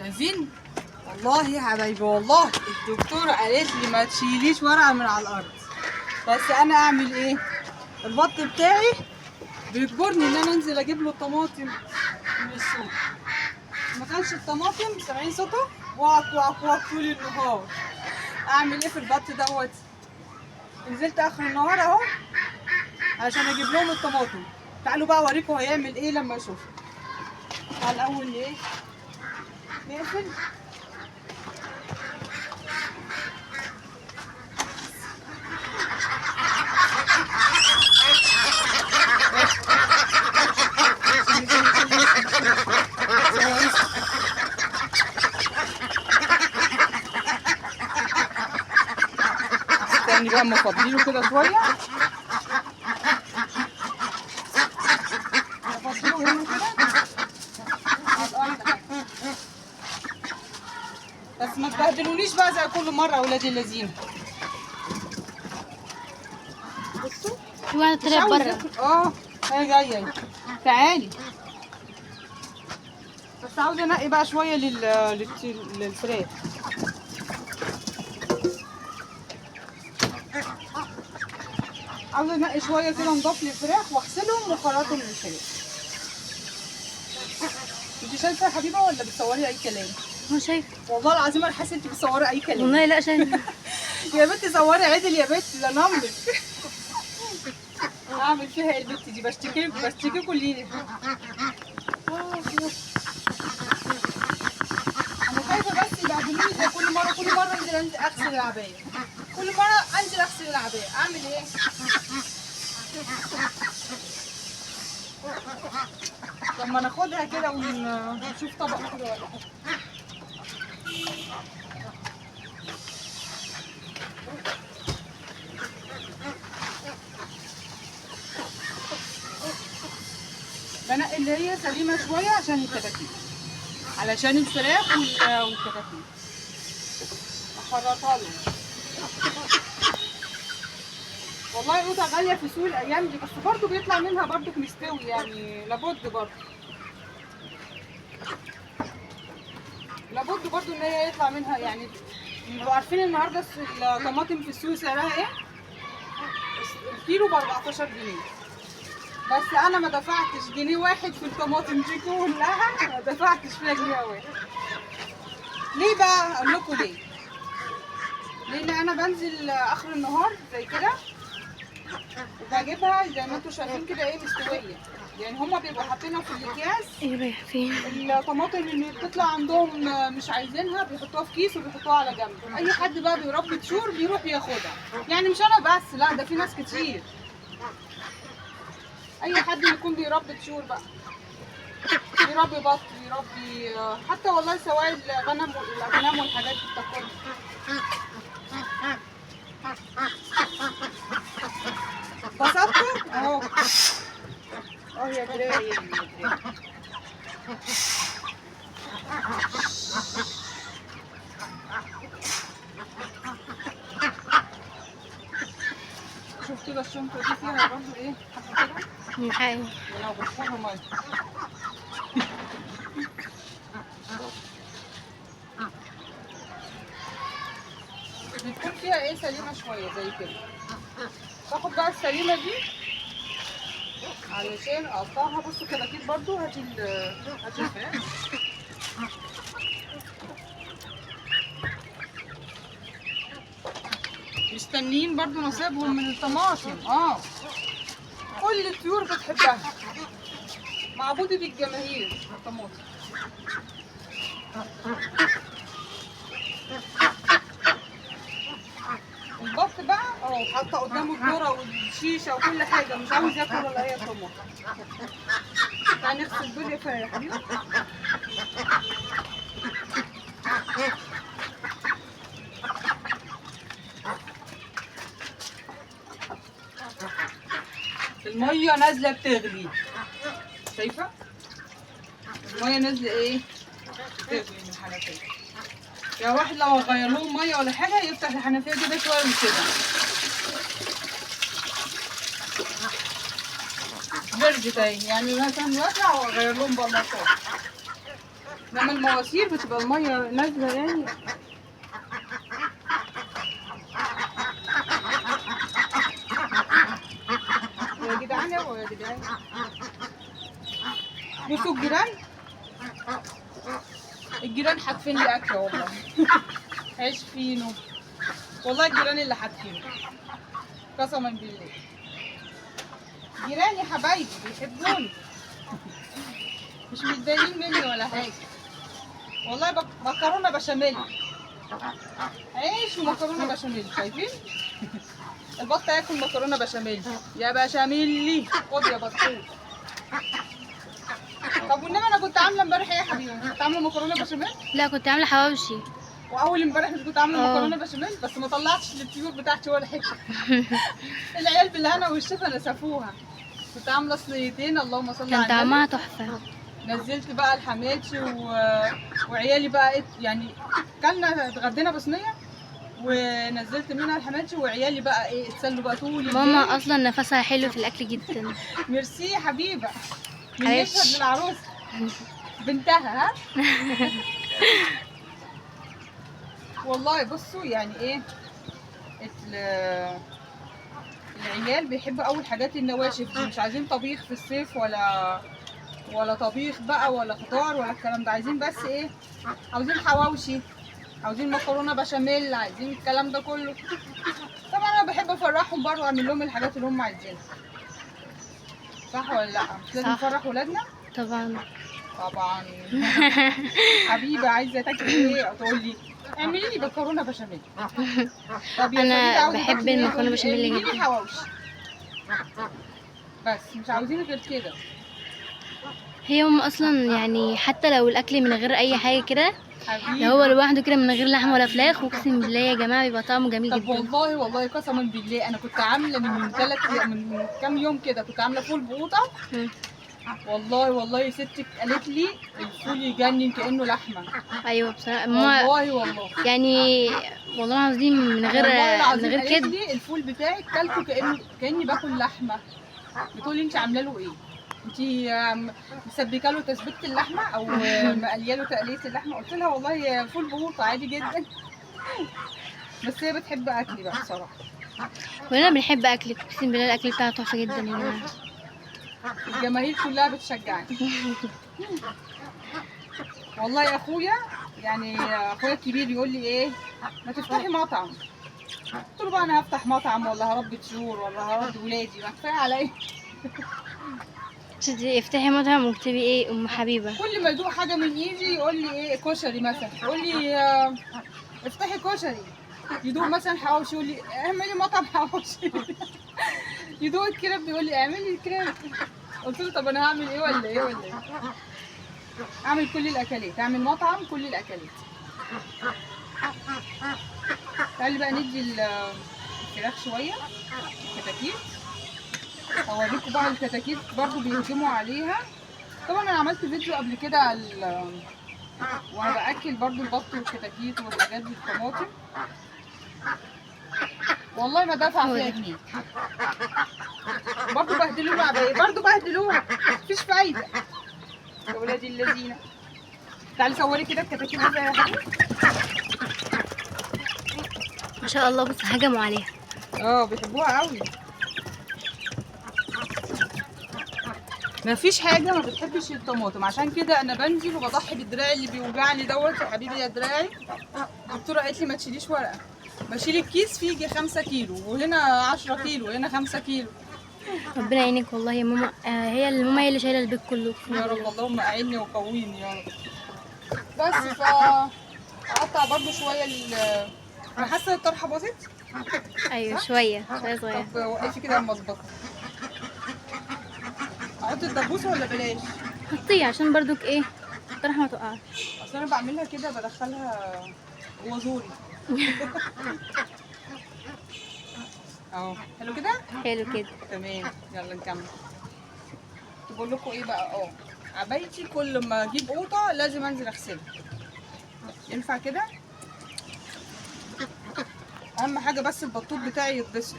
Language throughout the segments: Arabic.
شايفين؟ والله يا حبايبي والله الدكتورة قالت لي ما تشيليش ورقة من على الأرض، بس أنا أعمل إيه؟ البط بتاعي بيجبرني إن أنا أنزل أجيب له طماطم من السوق. ما كانش الطماطم سامعين صوته؟ واك واك واك طول النهار. أعمل إيه في البط دوت؟ نزلت آخر النهار أهو عشان أجيب لهم الطماطم. تعالوا بقى أوريكم هيعمل إيه لما يشوفها. تعال الأول إيه؟ نقفل. استني بقى اما افضيله كده شويه. افضيله هنا كده على الارض، بس ما تبهدلونيش بقى زي كل مره اولاد اللذين. بصوا في واحدة طلعت برا. هي جايه. تعالي بس عاوزه انقي بقى شويه للفراخ. عاوزه انقي شويه كده نضاف للفراخ واغسلهم واخرطهم للفراخ. انت شايفه يا حبيبه ولا بتصوري اي كلام؟ هو شايف والله العظيم انا حاسه انت بتصوري اي كلام. والله لا شايف. يا بنتي صوري عدل يا بنتي، ده نملك. اعمل فيها ايه البت دي؟ بشتكيكوا ليه؟ انا خايفه بس يبهدلوني زي كل مره انزل اغسل العبايه. كل مره انزل اغسل العبايه، اعمل ايه؟ طب ما ناخدها كده ونشوف طبق كده ولا حاجه. بنقي اللي هي سليمه شويه عشان الكتاكيت، علشان الفراخ والكتاكيت اخرطها لهم. والله القوطه غاليه في سوق الايام دي، بس برضه بيطلع منها برضه مستوي يعني، لابد برضه ان هي يطلع منها يعني. انتوا عارفين النهارده الطماطم في السوق سعرها ايه؟ الكيلو ب 14 جنيه. بس انا ما دفعتش جنيه واحد في الطماطم دي كلها، ما دفعتش فيها جنيه واحد. ليه بقى؟ اقول لكم ليه. لان انا بنزل اخر النهار زي كده وبجيبها زي ما انتوا شايفين كده ايه، مستويه. يعني هما بيبقوا حاطينها في الاكياس. ايه رايح فين؟ الطماطم اللي بتطلع عندهم مش عايزينها بيحطوها في كيس وبيحطوها على جنب. اي حد بقى بيربي طيور بيروح ياخدها، يعني مش انا بس، لا ده في ناس كتير. اي حد يكون بيربي طيور بقى، بيربي بط، بيربي حتى والله سواء الغنم والحاجات دي بتاكلها. بسطته اهو يا دراعي يا دراعي. شفتوا بس الشنطه دي فيها برضه ايه حاجه كده حاجة ولو بشربها ميه. بتكون فيها ايه سليمه شويه زي كده. باخد بقى السليمه دي علشان اقطعها. بصوا كده اكيد برضو هاتي الفراخ. مستنيين برضو نصيبهم من الطماطم. كل الطيور بتحبها، معبودة الجماهير الطماطم. البط بقى حاطه قدامه الذره والشيشه وكل حاجه، مش عاوز ياكل ولا اي طماطم. تعالي نغسل دول يا حبيبي. الميه نازله بتغلي، شايفه الميه نازله ايه بتغلي من الحنفيه. يا واحد لو غير لهم ميه ولا حاجه يفتح الحنفيه كده شويه وكده بردت اهي. يعني مثلا واسع واغير لهم بلاطات. انما المواسير بتبقى الميه نازله يعني. يا جدعان يا جدعان، بصوا الجيران، الجيران حاتفين لي اكل والله. عيش فينو والله، الجيران اللي حاتفين قسما بالله. جيراني حبايبي بيحبوني، مش متضايقين مني ولا حاجه والله. مكرونه بشاميل، عيش ومكرونه بشاميل، شايفين؟ البط هياكل مكرونه بشاميل. يا بشاميلي خد يا بطوط. طب والنبي انا كنت عامله امبارح ايه يا حبيبي؟ كنت عامله مكرونه بشاميل. لا كنت عامله حواوشي. واول امبارح مش كنت عامله مكرونه بشاميل، بس ما طلعتش للطيور بتاعتي ولا حاجه. العيال بالهنا والشفا نسفوها. كنت عامله صينيتين، اللهم صل على النبي. كان طعمها تحفه. نزلت بقى الحماتي وعيالي بقى يعني كلنا اتغدينا بصينيه، ونزلت منها الحماتي وعيالي بقى ايه اتسلوا بقى طول الليل. ماما اصلا نفسها حلو في الاكل جدا. ميرسي يا حبيبه، من عايش. يشهد للعروسه بنتها. ها والله بصوا يعني ايه، العيال بيحبوا اول حاجات النواشف دي، مش عايزين طبيخ في الصيف ولا طبيخ بقى ولا خضار ولا الكلام ده. عايزين بس ايه، عاوزين حواوشي، عاوزين مكرونه بشاميل، عايزين الكلام ده كله. طبعا انا بحب افرحهم برضه واعمل لهم الحاجات اللي هم عايزينها، صح ولا لا؟ مش لازم نفرح ولادنا؟ طبعا. طبعا. حبيبه عايزه تاكل ايه؟ تقول لي اعملي لي مكرونه بشاميل. طب يا أنا فريدة عاوزة بحب تاكلي إيه؟ المكرونة تقول لي بشاميل اعملي لي جدا. حواوشي، بس مش عاوزين غير كده. هي ماما اصلا يعني حتى لو الاكل من غير اي حاجه كده، حبيبي لو هو لوحده كده من غير لحمه ولا فراخ، اقسم بالله يا جماعه بيبقى طعمه جميل طب جدا. والله قسما بالله انا كنت عامله من كام يوم كده، كنت عامله فول بقوطه. مم. والله ستك قالت لي الفول يجنن كانه لحمه. ايوه بصراحه ماما والله يعني، والله العظيم من غير والله من العظيم غير قالت كده. لي الفول بتاعك كلته كاني باكل لحمه. بتقولي انت عامله له ايه؟ انت مسبكه له تسبيكه اللحمه او مقليه له تقليه اللحمه؟ قلت لها والله فول بقوطه عادي جدا. بس هي بتحب اكلي بقى بصراحه. كلنا بنحب اكلك، اقسم بالله الاكل بتاعها تحفه جدا يا جماعه. الجماهير كلها بتشجعني. والله يا اخويا، يعني اخويا الكبير يقول لي ايه، ما تفتحي مطعم. قلت له بقى انا هفتح مطعم ولا هربي طيور ولا هربي ولادي؟ ما كفايه عليا. افتحي مطعم واكتبي ايه ام حبيبه. كل ما يدوق حاجه من ايدي يقول لي ايه كشري مثلا، يقول لي افتحي كشري. يدوق مثلا حواوشي يقول لي اعملي مطعم حواوشي. يدوق الكريب يقول لي اعملي كريب. قلت له طب انا هعمل ايه ولا ايه؟ اعمل كل الاكلات، اعمل مطعم كل الاكلات. تعالي بقى ندي الفراخ شويه الكتاكيت. هوريكم بقى الكتاكيت برضو بيهجموا عليها. طبعا انا عملت فيديو قبل كده وانا باكل برضو البط والكتاكيت والحاجات دي الطماطم. والله ما دافعه فيها جنيه. برضو بهدلوها عباية، برضو بهدلوها، مفيش فايده يا ولادي الذين. تعالي صوري كده الكتاكيت دي يا حبيبي. ما شاء الله بص هجموا عليها. بيحبوها قوي. مفيش حاجه ما بتحبش الطماطم، عشان كده انا بنزل وبضحي بالدراع اللي بيوجعني دوت. يا حبيبي يا دراعي، الدكتوره قالت لي ما تشيليش ورقه. بشيل الكيس فيه يجي 5 كيلو، وهنا 10 كيلو، وهنا 5 كيلو. ربنا يعينك والله يا ماما. هي اللي شايله البيت كله. يا رب اللهم اعيني وقويني يا رب. بس اقطع برضو شويه انا حاسه الطرحه باظت. ايوه شويه صغيره. طب وقفي كده اما اظبطها. احط الدبوس ولا بلاش؟ حطيه عشان برضك ايه الطرحه ما تقعش. اصل انا بعملها كده بدخلها جوه زوري. اهو حلو كده. حلو كده. تمام يلا نكمل. بقول لكم ايه بقى، عبايتي كل ما اجيب قوطه لازم انزل اغسلها. ينفع كده؟ اهم حاجه بس البطوط بتاعي يتبسط.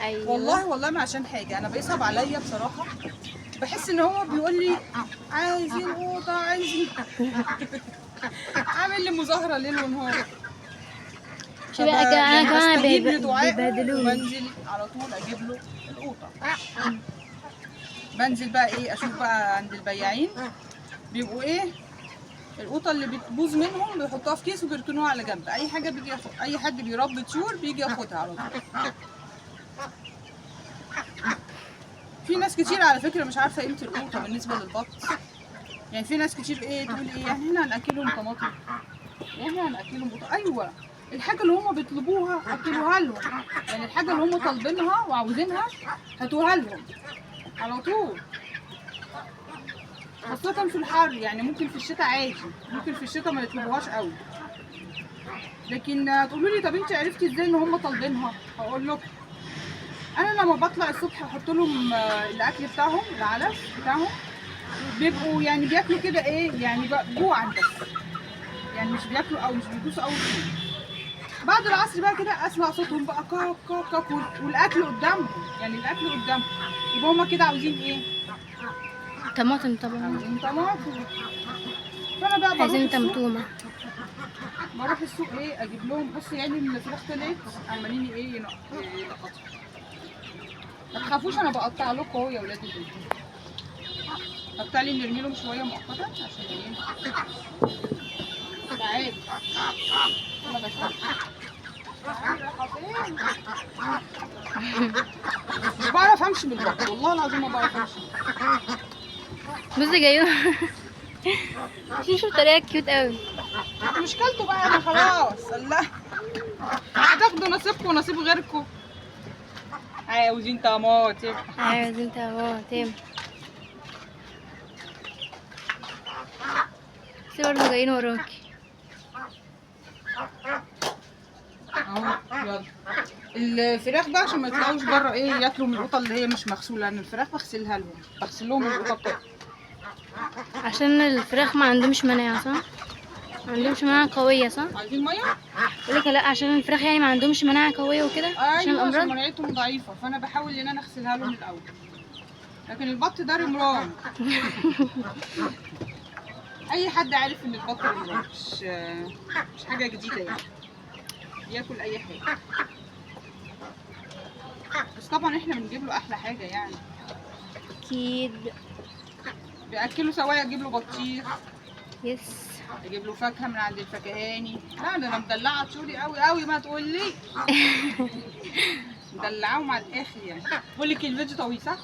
ايوه والله ما عشان حاجه، انا بيصعب عليا بصراحه بحس ان هو بيقول لي عايزين قوطه عايزين. عامل لي مظاهره ليل ونهار. شو بقى انا كمان بستجيب لدعائه بيبهدلوني. وبنزل على طول اجيب له القوطه. بنزل بقى ايه اشوف بقى عند البياعين بيبقوا ايه القوطه اللي بتبوظ منهم بيحطوها في كيس وبيركنوها على جنب. اي حاجه بيجي ياخد، اي حد بيربي طيور بيجي ياخدها على طول. في ناس كتير على فكره مش عارفه قيمه القوطه بالنسبه للبط. يعني في ناس كتير ايه تقول ايه يعني احنا هناكلهم طماطم، يعني احنا هناكلهم قوطه. ايوه الحاجه اللي هم بيطلبوها اكلوها لهم، يعني الحاجه اللي هم طالبينها وعاوزينها هاتوها لهم على طول. خاصة في الحر، يعني ممكن في الشتاء عادي، ممكن في الشتاء ما يطلبوهاش قوي. لكن تقولوا لي طب انت عرفتي ازاي ان هم طالبينها؟ هقول لكم. انا لما بطلع الصبح احط لهم الاكل بتاعهم، العلف بتاعهم، بيبقوا يعني بياكلوا كده ايه يعني جوعا بس، يعني مش بياكلوا او مش بيدوسوا اول شيء. بعد العصر بقى كده اسمع صوتهم بقى كاك كاك كاك والاكل قدامهم، يعني الاكل قدامهم، يبقى هم كده عاوزين ايه؟ طماطم طبعا. عاوزين طماطم. فانا بقى بروح عايزين السوق، طمطومة. بروح السوق ايه اجيب لهم. بصي يعني الفراخ طلعت عمالين ايه ينقطوا. ما تخافوش انا بقطع لكم اهو يا ولاد البيت. طب تعالي نرمي لهم شويه مؤقتا عشان ايه. تعالي يلا بس. تعالي رايحه فين؟ مش بعرف امشي بالبط والله العظيم ما بعرف امشي. بصي جايو. شوفوا طريقة كيوت قوي. مشكلته بقى انا خلاص الله. هتاخدوا نصيبكم ونصيب غيركم. عاوزين طماطم. عايزين طماطم. بس برضه جايين وراكي. اهو يلا. الفراخ بقى عشان ما يطلعوش بره ايه ياكلوا من القطه اللي هي مش مغسوله. انا الفراخ بغسلها لهم، بغسل لهم القطه بتاعتهم. عشان الفراخ ما عندهمش مناعة صح؟ ما عندهمش مناعة قوية صح؟ عايزين ميه؟ بقولك لا عشان الفراخ يعني ما عندهمش مناعة قوية وكده عشان ايوه عشان الأمراض. مناعتهم ضعيفه، فانا بحاول ان انا اغسلها لهم الاول. لكن البط ده رمران. اي حد عارف ان البط رمران، مش حاجه جديده يعني. بياكل اي حاجه. بس طبعا احنا بنجيب له احلى حاجه يعني. أكيد. بياكله سواء اجيب له بطيخ، يس. اجيب له فاكهه من عند الفكهاني. لا ده انا مدلعه طيوري قوي قوي ما تقولي. مدلعاهم على الاخر يعني. بقول لك الفيديو طويل صح؟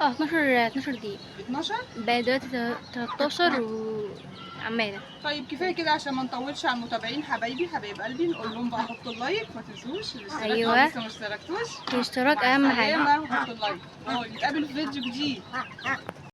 12 دقيقة. 12. بقى دلوقتي 13 وعمالة. طيب كفايه كده عشان ما نطولش على المتابعين. حبايبي حبايب قلبي نقول لهم بقى حطوا اللايك ما تنسوش الاشتراك. أيوة. لسه ما اشتركتوش الاشتراك أهم حاجة. وحطوا اللايك. نتقابل في فيديو جديد.